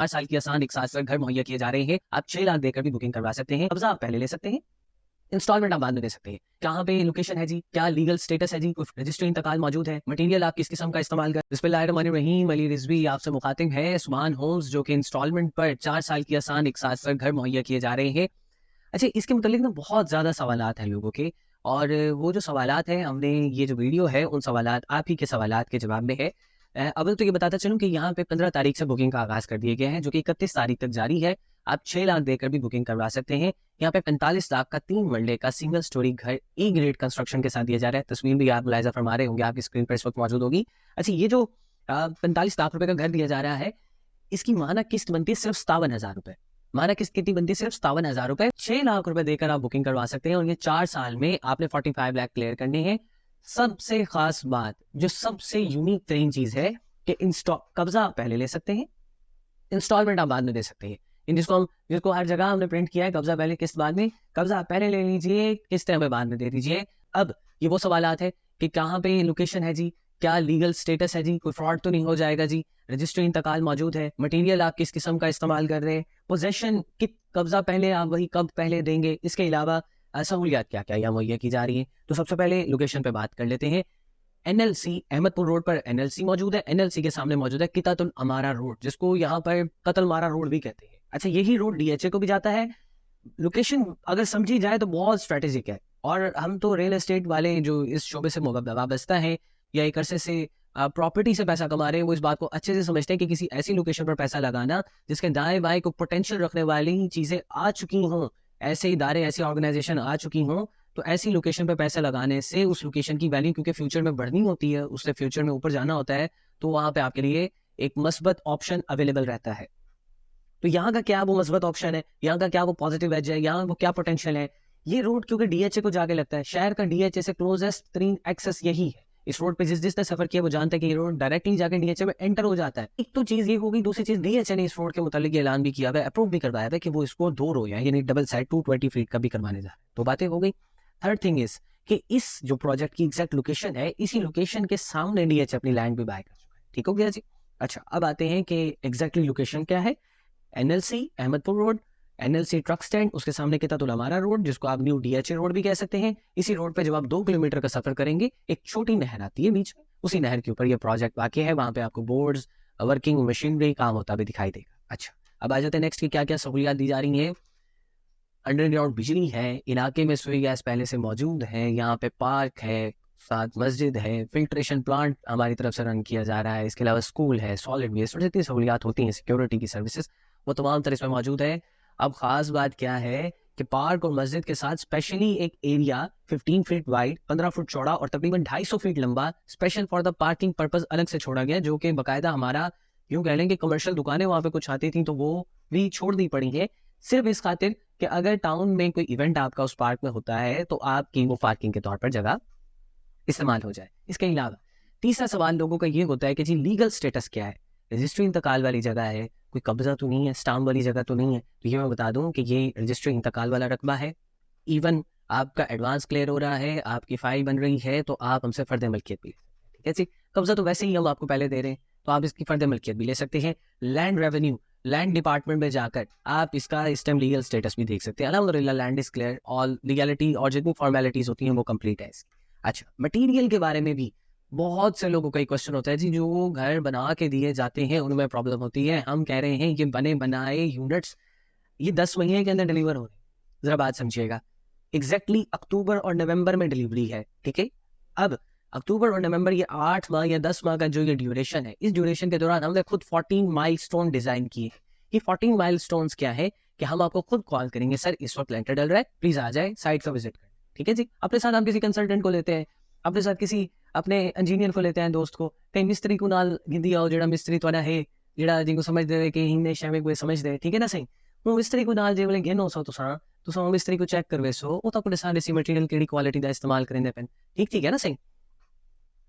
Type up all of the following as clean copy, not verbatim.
4 साल की आसान एक साथ घर मुहैया किए जा रहे हैं। आप 6 लाख देकर भी बुकिंग करवा सकते हैं। कब्जा आप पहले ले सकते हैं, इंस्टॉलमेंट आप बाद में दे सकते हैं। कहाँ पे लोकेशन है जी, क्या लीगल स्टेटस है जी, कुछ रजिस्ट्री इंतकाल मौजूद है, मटेरियल आप किस किस्म का इस्तेमाल कर। बिस्मिल्लाहिर्रहमानिर्रहीम, अली रिजवी आपसे मुखातिब है। सुभान होम्स जो कि इंस्टॉलमेंट पर 4 साल की आसान एक साथ घर मुहैया किए जा रहे हैं। अच्छा, इसके मुतालिक ना बहुत ज़्यादा सवालात हैं लोगों के, और वो जो सवालात हैं, हमने ये जो वीडियो है उन सवालात, आप ही के सवालात के जवाब में है। अव्वल तो ये बताता चलूँ कि यहाँ पे 15 तारीख से बुकिंग का आगाज़ कर दिया गया है, जो कि 31 तारीख तक जारी है। आप 6 लाख देकर भी बुकिंग करवा सकते हैं। यहाँ पे 45 लाख का 3 मरले का सिंगल स्टोरी घर ए ग्रेड कंस्ट्रक्शन के साथ दिया जा रहा है। तस्वीर भी आप मुलाहिजा फरमा रहे होंगे, आपकी स्क्रीन पर इस वक्त मौजूद होगी। अच्छा, ये जो 45 लाख रुपए का घर दिया जा रहा है, इसकी मानक किस्त बनती है सिर्फ 57,000 रुपए। मानक किस्त कितनी बनती है? सिर्फ 57,000 रुपए। 6 लाख रुपए देकर आप बुकिंग करवा सकते हैं, और ये 4 साल में आपने 45 लाख क्लियर करने हैं। सबसे खास बात, जो सबसे यूनिक तरीन चीज है कि कब्जा आप पहले ले सकते हैं, इंस्टॉलमेंट आप बाद में दे सकते हैं। जिसको हर जगह हमने प्रिंट किया है, कब्जा पहले किस्त बाद में। कब्जा आप पहले ले लीजिए, किस्त हमें बाद में दे दीजिए। अब ये वो सवालात है कि कहाँ पे लोकेशन है जी, क्या लीगल स्टेटस है जी, कोई फ्रॉड तो नहीं हो जाएगा जी, रजिस्ट्री इंतकाल मौजूद है, मटेरियल आप किस किस्म का इस्तेमाल कर रहे हैं, पोजेशन कित कब्जा पहले आप वही कब पहले देंगे, इसके अलावा सहूलियात क्या क्या यहाँ मुहैया की जा रही है। तो सबसे पहले लोकेशन पे बात कर लेते हैं। एनएलसी अहमदपुर रोड पर एनएलसी मौजूद है। एनएलसी के सामने मौजूद है कितातुल अमारा रोड, जिसको यहाँ पर कतल मारा रोड भी कहते हैं। अच्छा, यही रोड डीएचए को भी जाता है। लोकेशन अगर समझी जाए तो बहुत स्ट्रेटेजिक है, और हम तो रियल एस्टेट वाले जो इस शोबे से वाबस्ता है या एक अरसे से प्रॉपर्टी से पैसा कमा रहे हैं, वो इस बात को अच्छे से समझते हैं कि किसी ऐसी लोकेशन पर पैसा लगाना जिसके दाएं बाएं को पोटेंशियल रखने वाली चीजें आ चुकी हों, ऐसे इदारे, ऐसी ऑर्गेनाइजेशन आ चुकी हों, तो ऐसी लोकेशन पर पैसा लगाने से उस लोकेशन की वैल्यू, क्योंकि फ्यूचर में बढ़नी होती है, उससे फ्यूचर में ऊपर जाना होता है, तो वहां पे आपके लिए एक मस्बत ऑप्शन अवेलेबल रहता है। तो यहाँ का क्या वो मस्बत ऑप्शन है, यहाँ का क्या वो पॉजिटिव एज है, यहाँ वो क्या पोटेंशियल है। ये रोड क्योंकि डीएचए को जाके लगता है, शहर का डीएचए से क्लोजेस्ट तरीन एक्सेस यही है। इस रोड पे जिसने सफर किया वो जानता है कि ये रोड डायरेक्टली जाके डीएचए में एंटर हो जाता है। एक तो चीज ये होगी, दूसरी चीज डीएचए ने इस रोड के मुतालिक ऐलान भी किया है, अप्रूव भी करवाया है कि वो इसको 2 रो यानी डबल साइड 220 फीट का भी करवाने जा रहे हैं। तो बातें हो गई। थर्ड थिंग इज कि इस जो प्रोजेक्ट की एग्जैक्ट लोकेशन है, इसी लोकेशन के सामने डीएचए अपनी लैंड भी बाय कर चुका है। ठीक हो गया जी। अच्छा, अब आते हैं कि एग्जैक्टली लोकेशन क्या है। NLC Ahmedpur road, NLC truck stand, उसके सामने कितातुल अमारा रोड, जिसको आप न्यू डीएचए रोड भी कह सकते हैं। इसी रोड पे जब आप 2 किलोमीटर का सफर करेंगे, एक छोटी नहर आती है बीच में, उसी नहर के ऊपर ये प्रोजेक्ट वाकई है। वहां पे आपको बोर्ड्स, वर्किंग मशीनरी काम होता भी दिखाई देगा। अच्छा, अब आ जाते हैं नेक्स्ट की क्या क्या सहूलियात दी जा रही है। अंडरग्राउंड बिजली है, इलाके में सुई गैस पहले से मौजूद है, यहाँ पे पार्क है, साथ मस्जिद है, फिल्ट्रेशन प्लांट हमारी तरफ से रन किया जा रहा है, इसके अलावा स्कूल है, सॉलिड वेस्ट और जितनी सहूलियात होती हैं सिक्योरिटी की सर्विसेज, वो तमाम तरह इसमें मौजूद है। अब खास बात क्या है कि पार्क और मस्जिद के साथ स्पेशली एक एरिया 15 फीट वाइड, 15 फुट चौड़ा और तकरीबन 250 फीट लंबा special for the parking purpose अलग से छोड़ा गया, जो कि बाकायदा हमारा यूं कह लें कि कमर्शियल दुकानें वहां पे कुछ आती थी तो वो भी छोड़ दी पड़ी है, सिर्फ इस खातिर कि अगर टाउन में कोई इवेंट आपका उस पार्क में होता है तो आपकी वो पार्किंग के तौर पर जगह इस्तेमाल हो जाए। इसके अलावा तीसरा सवाल लोगों का ये होता है कि जी लीगल स्टेटस क्या है, रजिस्ट्री इंतकाल वाली जगह है, कोई कब्जा तो नहीं है, स्टाम्प वाली जगह तो नहीं है। तो ये मैं बता दूं कि ये रजिस्ट्री इंतकाल वाला रकबा है। इवन आपका एडवांस क्लियर हो रहा है, आपकी फाइल बन रही है, तो आप हमसे फर्द मलकियत भी ले सकते हैं। ठीक है जी। कब्जा तो वैसे ही हम आपको पहले दे रहे हैं, तो आप इसकी फर्द मलकियत भी ले सकते हैं। लैंड रेवेन्यू, लैंड डिपार्टमेंट में जाकर आप इसका इस टाइम लीगल स्टेटस भी देख सकते हैं। अल्हम्दुलिल्लाह land is clear, all legality और जितनी फॉर्मेलिटीज होती हैं वो कंप्लीट है इसकी। अच्छा, मटेरियल के बारे में भी बहुत से लोगों का एक क्वेश्चन होता है जी, जो घर बना के दिए जाते हैं उनमें प्रॉब्लम होती है। हम कह रहे हैं ये बने बनाए यूनिट्स ये 10 महीने के अंदर डिलीवर हो रहे हैं। जरा बात समझिएगा, एग्जैक्टली अक्टूबर और नवंबर में डिलीवरी है। ठीक है, अब अक्टूबर और नवंबर ये 8 माह या 10 माह का जो ये ड्यूरेशन है, इस ड्यूरेशन के दौरान हमने खुद 14 माइलस्टोन डिजाइन किए। ये 14 माइलस्टोन्स क्या है कि हम आपको खुद कॉल करेंगे, सर इस वक्त लेंटर डल रहा है, प्लीज आ जाए साइट का विजिट करें। ठीक है जी। अपने साथ हम किसी कंसल्टेंट को लेते हैं, अपने साथ किसी अपने इंजीनियर को लेते हैं, दोस्त को, कहीं मिस्त्री को नाल गिंदी आओ, जेड़ा मिस्त्री तुहाडा है, जेड़ा जिनको समझ दे कि हिंदे शहर कोई समझ दे। ठीक है ना सही, वो मिस्त्री को नाल जे वाले गिनो सो तुसा मिस्त्री को चेक करवे सो वो तो सारे सी मटेरियल केड़ी क्वालिटी का इस्तेमाल करेंगे पेन। ठीक है ना सही।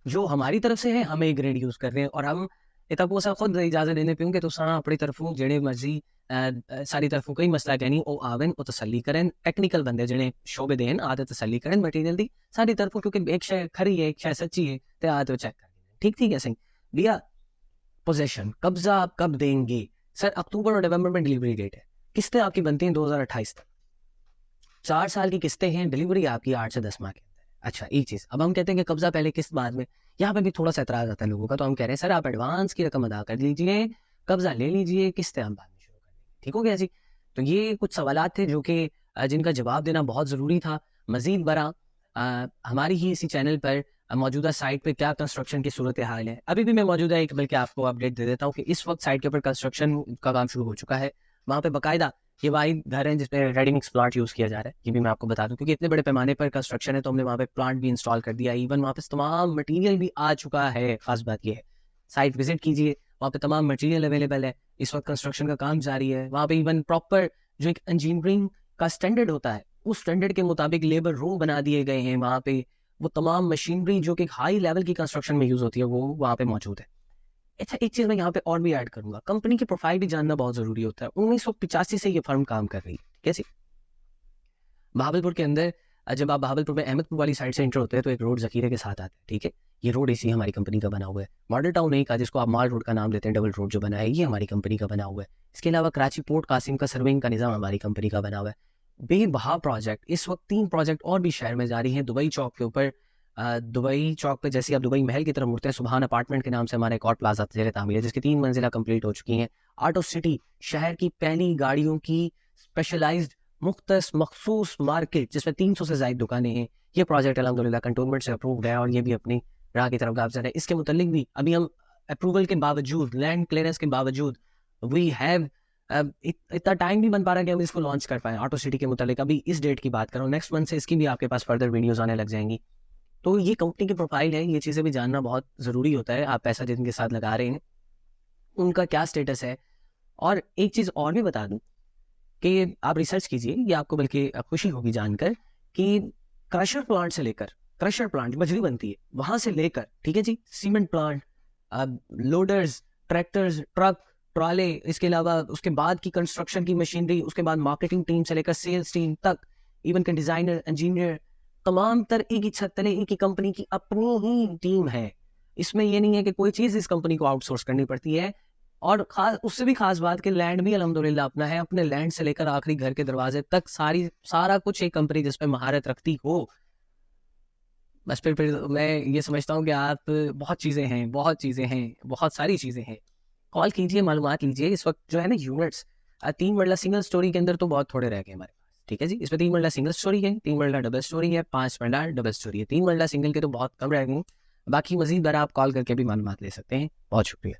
जो हमारी तरफ से है हमें ग्रेड यूज कर रहे हैं, और हम इतना सा खुद इजाजत देने पे कि तुसा अपनी तरफों जेड़े मर्जी सारी तरफों कोई मसला कहनी वो आवें वो तसल्ली करें। टेक्निकल बंदे जेड़े शोबे देन आदत तसल्ली करें मटेरियल दी सारी तरफों, क्योंकि एक शय खरी है एक शय सच्ची है, तो आदत चेक कर। ठीक है सही भैया। पोजेशन कब्जा आप कब देंगे, सर अक्टूबर और नवंबर में डिलीवरी डेट है, किस्तें आपकी बनती हैं 2028 तक, 4 साल की किस्तें हैं, डिलीवरी आपकी 8 से 10 माह के अंदर। अच्छा एक चीज़, अब हम कहते हैं कि कब्जा पहले किस्त बाद में, यहाँ पे भी थोड़ा सा एतराज़ आता है लोगों का, तो हम कह रहे हैं सर आप एडवांस की रकम अदा कर लीजिए, कब्जा ले लीजिए, किस्तें हम बाद में शुरू कर देंगे, ठीक हो गया जी। तो ये कुछ सवालात थे जो कि जिनका जवाब देना बहुत ज़रूरी था। मज़ीद बरा हमारी ही इसी चैनल पर मौजूदा साइट पे क्या कंस्ट्रक्शन की सूरत हाल है, अभी भी मैं मौजूदा एक बल्कि आपको अपडेट दे देता हूँ कि इस वक्त साइट के ऊपर कंस्ट्रक्शन का काम शुरू हो चुका है। वहाँ पे बाकायदा ये वही घर है जिसमें रेडी मिक्स प्लांट यूज़ किया जा रहा है, ये भी मैं आपको बता दूं, क्योंकि इतने बड़े पैमाने पर कंस्ट्रक्शन है तो हमने वहाँ पे प्लांट भी इंस्टॉल कर दिया, इवन वहाँ पे तमाम मटीरियल भी आ चुका है। खास बात ये है, साइट विजिट कीजिए, वहाँ पे तमाम मटीरियल अवेलेबल है, इस वक्त कंस्ट्रक्शन का काम जारी है। वहाँ पे इवन प्रॉपर जो एक इंजीनियरिंग का स्टैंडर्ड होता है, उस स्टैंडर्ड के मुताबिक लेबर रूम बना दिए गए हैं। वहाँ पे वो तमाम मशीनरी जो कि हाई लेवल की कंस्ट्रक्शन में यूज़ होती है वो वहाँ पे मौजूद है। अच्छा एक चीज़ मैं यहाँ पे और भी ऐड करूँगा, कंपनी की प्रोफाइल भी जानना बहुत ज़रूरी होता है। 1985 से ये फर्म काम कर रही है, कैसे बहावलपुर के अंदर। जब आप बहावलपुर में अहमदपुर वाली साइड से एंटर होते हैं तो एक रोड ज़खीरे के साथ आता है, ठीक है। ये रोड इसी हमारी कंपनी का बना हुआ है। मॉडल टाउन नहीं का जिसको आप माल रोड का नाम देते हैं, डबल रोड जो बना है ये हमारी कंपनी का बना हुआ है। इसके अलावा कराची पोर्ट कासिम का सर्विंग का निज़ाम हमारी कंपनी का बना हुआ है। बेबहा प्रोजेक्ट, इस वक्त 3 प्रोजेक्ट और भी शहर में जारी हैं। दुबई चौक के ऊपर, दुबई चौक पे जैसे आप दुबई महल की तरफ मुड़ते हैं, सुबहान अपार्टमेंट के नाम से हमारा एक और प्लाजा ज़ेर तामीर है जिसकी 3 मंजिला कंप्लीट हो चुकी हैं। आर्ट सिटी शहर की पहली गाड़ियों की स्पेशलाइज्ड मुख्तस मखसूस मार्केट जिसमें 300 से ज़ायद दुकानें हैं। ये प्रोजेक्ट अल्हम्दुलिल्लाह कंटोनमेंट से अप्रूव्ड है और ये भी अपनी राह की तरफ गामज़न है। इसके मुतल्लिक भी अभी हम अप्रूवल के बावजूद, लैंड क्लियरेंस के बावजूद, वी हैव इतना टाइम नहीं बन पा रहा कि हम इसको लॉन्च कर पाएँ। ऑटो सिटी के मुतालिक अभी इस डेट की बात करूँ, नेक्स्ट मंथ से इसकी भी आपके पास फर्दर वीडियोज़ आने लग जाएंगी। तो ये कंपनी की प्रोफाइल है, ये चीज़ें भी जानना बहुत ज़रूरी होता है। आप पैसा जिनके साथ लगा रहे हैं उनका क्या स्टेटस है। और एक चीज़ और भी बता दूं कि आप रिसर्च कीजिए, ये आपको बल्कि खुशी होगी जानकर कि क्रशर प्लांट से लेकर, क्रशर प्लांट मछली बनती है वहाँ से लेकर, ठीक है जी, cement plant, loaders, tractors, truck, ट्राले, इसके अलावा उसके बाद की कंस्ट्रक्शन की मशीनरी, उसके बाद मार्केटिंग टीम से लेकर सेल्स टीम तक, इवन के डिज़ाइनर, इंजीनियर, तमाम तर एक ही छत तले एक ही कंपनी की अपनी ही टीम है। इसमें ये नहीं है कि कोई चीज़ इस कंपनी को आउटसोर्स करनी पड़ती है। और खास उससे भी खास बात कि लैंड भी अल्हम्दुलिल्लाह अपना है, अपने लैंड से लेकर आखिरी घर के दरवाजे तक सारा कुछ एक कंपनी जिस पे महारत रखती हो। बस फिर मैं ये समझता हूँ कि आप बहुत सारी चीज़ें हैं। कॉल कीजिए, मालूमात लीजिए। इस वक्त जो है ना यूनिट्स 3 मरला सिंगल स्टोरी के अंदर तो बहुत थोड़े रह गए हमारे पास, ठीक है जी। इसमें 3 मरला सिंगल स्टोरी है, 3 मरला डबल स्टोरी है, 5 मरला डबल स्टोरी है। 3 मरला सिंगल के तो बहुत कम रह गए। बाकी मजीद बार आप कॉल करके भी मालूमात ले सकते हैं। बहुत शुक्रिया।